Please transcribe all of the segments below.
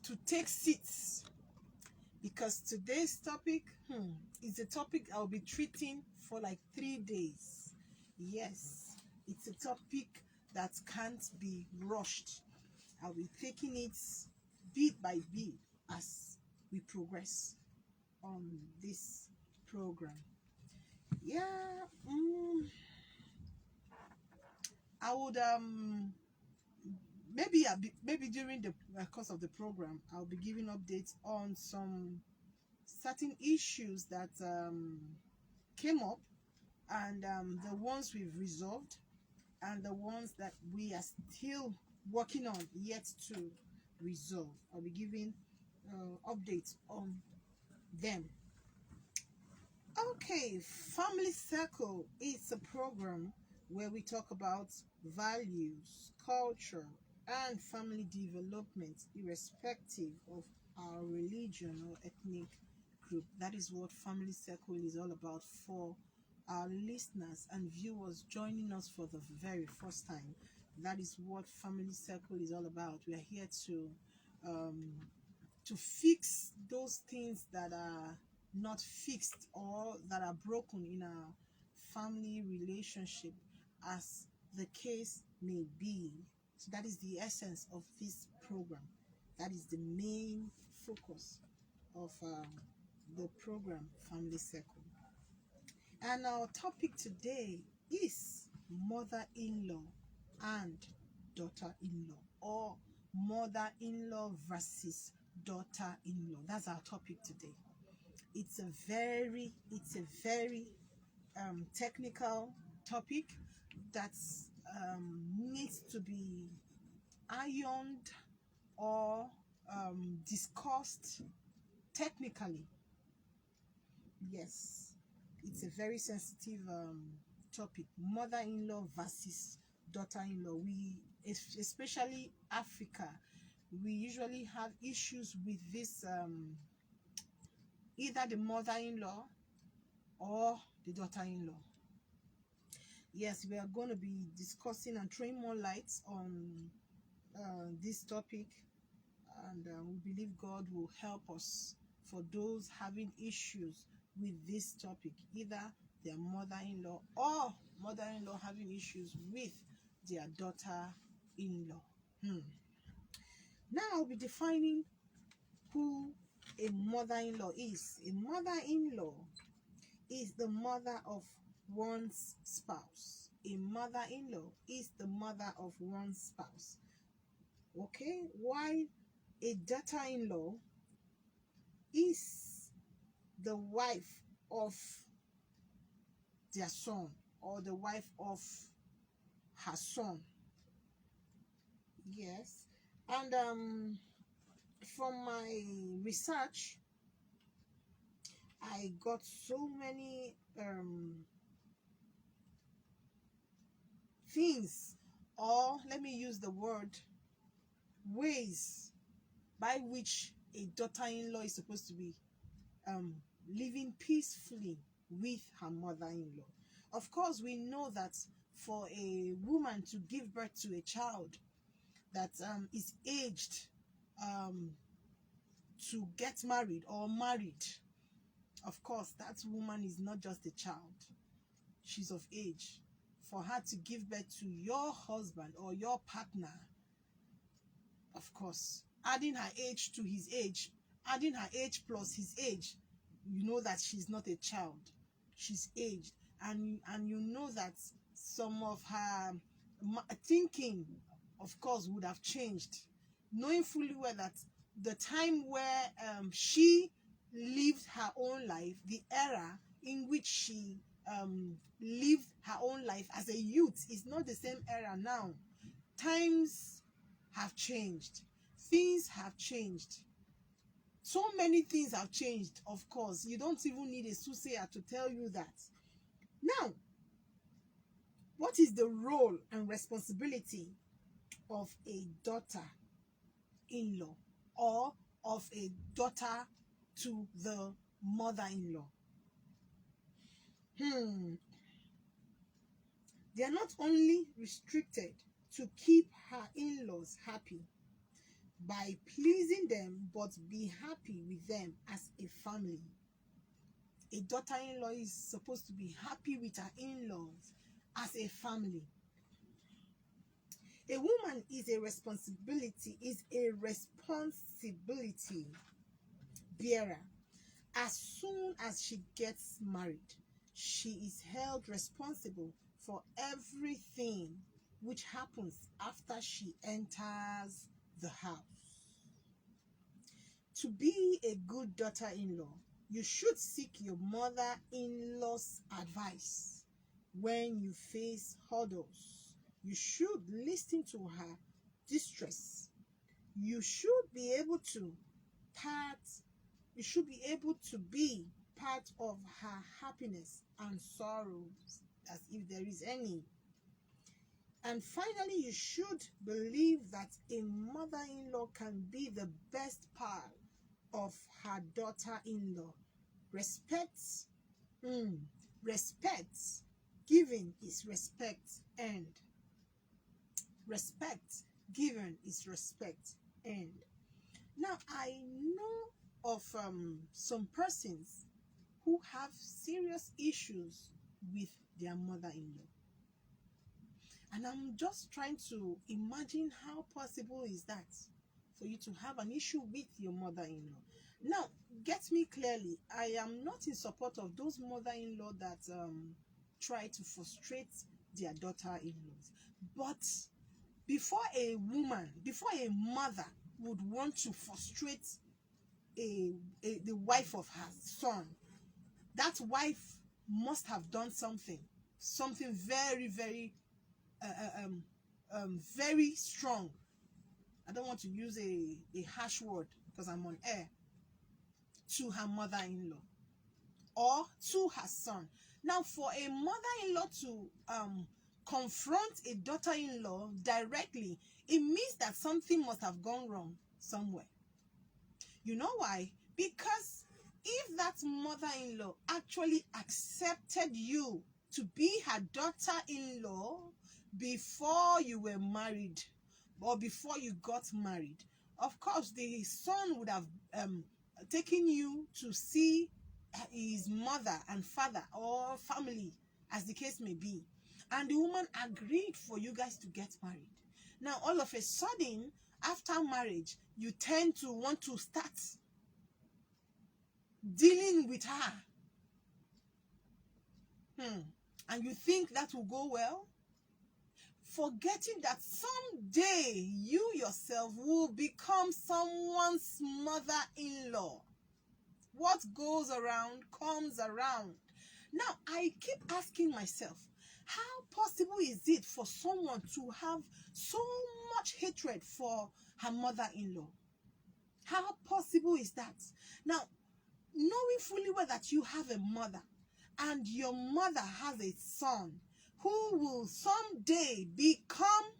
to take seats, because today's topic is a topic I'll be treating for like 3 days. Yes, it's a topic that can't be rushed. I'll be taking it bit by bit as we progress on this program. Yeah, I would maybe during the course of the program I'll be giving updates on some certain issues that came up, and the ones we've resolved and the ones that we are still working on yet to resolve. I'll be giving updates on them. Okay, Family Circle is a program where we talk about values, culture, and family development, irrespective of our religion or ethnic group. That is what Family Circle is all about for our listeners and viewers joining us for the very first time. That is what Family Circle is all about. We are here um, to fix those things that are not fixed or that are broken in our family relationship, as the case may be. So that is the essence of this program. That is the main focus of the program Family Circle. And our topic today is mother-in-law and daughter-in-law, or mother-in-law versus daughter-in-law. That's our topic today. It's a very technical topic that needs to be ironed or discussed technically. Yes, it's a very sensitive topic. Mother-in-law versus daughter-in-law. Especially Africa, we usually have issues with this, either the mother-in-law or the daughter-in-law. Yes, we are going to be discussing and throwing more lights on this topic, and we believe God will help us for those having issues with this topic, either their mother-in-law or mother-in-law having issues with their daughter-in-law. Now I'll be defining who a mother-in-law is. A mother-in-law is the mother of one's spouse. A mother-in-law is the mother of one's spouse. Okay, while a daughter-in-law is the wife of their son or the wife of her son. Yes, and from my research, I got so many things, or let me use the word ways, by which a daughter-in-law is supposed to be living peacefully with her mother-in-law. Of course, we know that for a woman to give birth to a child that is aged to get married or married, of course, that woman is not just a child. She's of age. For her to give birth to your husband or your partner, of course, adding her age to his age, adding her age plus his age, you know that she's not a child. She's aged. And you know that some of her thinking, of course, would have changed, knowing fully well that the time where she lived her own life, the era in which she lived her own life as a youth, is not the same era now. Times have changed. Things have changed. So many things have changed, of course. You don't even need a soothsayer to tell you that. Now, what is the role and responsibility of a daughter-in-law, or of a daughter to the mother-in-law? They are not only restricted to keep her in-laws happy, by pleasing them, but be happy with them as a family. A daughter-in-law is supposed to be happy with her in-laws as a family. A woman is a responsibility bearer. As soon as she gets married, she is held responsible for everything which happens after she enters the house. To be a good daughter-in-law, you should seek your mother-in-law's advice when you face hurdles. You should listen to her distress. You should be able to be part of her happiness and sorrows, as if there is any. And finally, you should believe that a mother-in-law can be the best part of her daughter-in-law. Respect. Respect. Giving is respect, and respect given is respect. And now I know of some persons who have serious issues with their mother-in-law. And I'm just trying to imagine how possible is that for you to have an issue with your mother-in-law. Now, get me clearly, I am not in support of those mother-in-law that try to frustrate their daughter-in-laws. But before a mother would want to frustrate the wife of her son, that wife must have done something very, very very strong. I don't want to use a harsh word because I'm on air, to her mother-in-law or to her son. Now, for a mother-in-law to confront a daughter-in-law directly, it means that something must have gone wrong somewhere. You know why? Because if that mother-in-law actually accepted you to be her daughter-in-law before you were married or before you got married, of course the son would have taken you to see his mother and father or family, as the case may be, and the woman agreed for you guys to get married. Now all of a sudden, after marriage, you tend to want to start dealing with her, and you think that will go well, forgetting that someday you yourself will become someone's mother-in-law. What goes around comes around. Now, I keep asking myself, how possible is it for someone to have so much hatred for her mother-in-law? How possible is that? Now, knowing fully well that you have a mother and your mother has a son who will someday become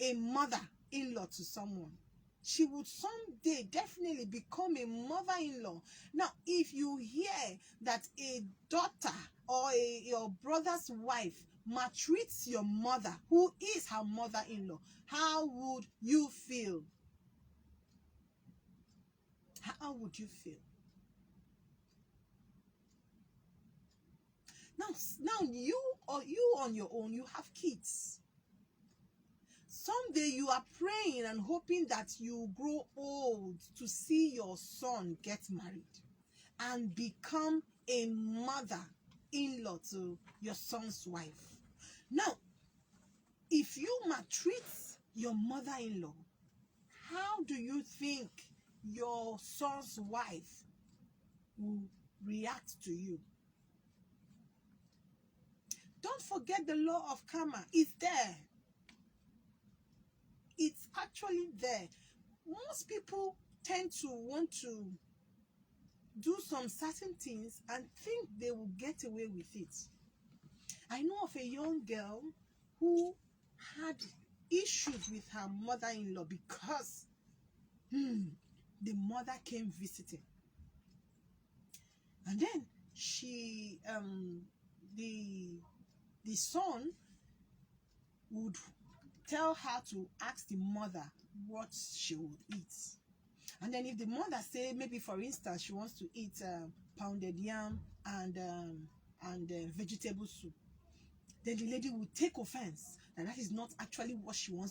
a mother-in-law to someone, she would someday definitely become a mother-in-law. Now, if you hear that a daughter or your brother's wife maltreats your mother, who is her mother-in-law, how would you feel? How would you feel? Now you on your own, you have kids. Someday you are praying and hoping that you grow old to see your son get married and become a mother-in-law to your son's wife. Now, if you maltreat your mother-in-law, how do you think your son's wife will react to you? Don't forget the law of karma. It's there. It's actually there. Most people tend to want to do some certain things and think they will get away with it. I know of a young girl who had issues with her mother-in-law because the mother came visiting, and then she the son would tell her to ask the mother what she would eat. And then if the mother say, maybe for instance, she wants to eat pounded yam and vegetable soup, then the lady will take offense that that is not actually what she wants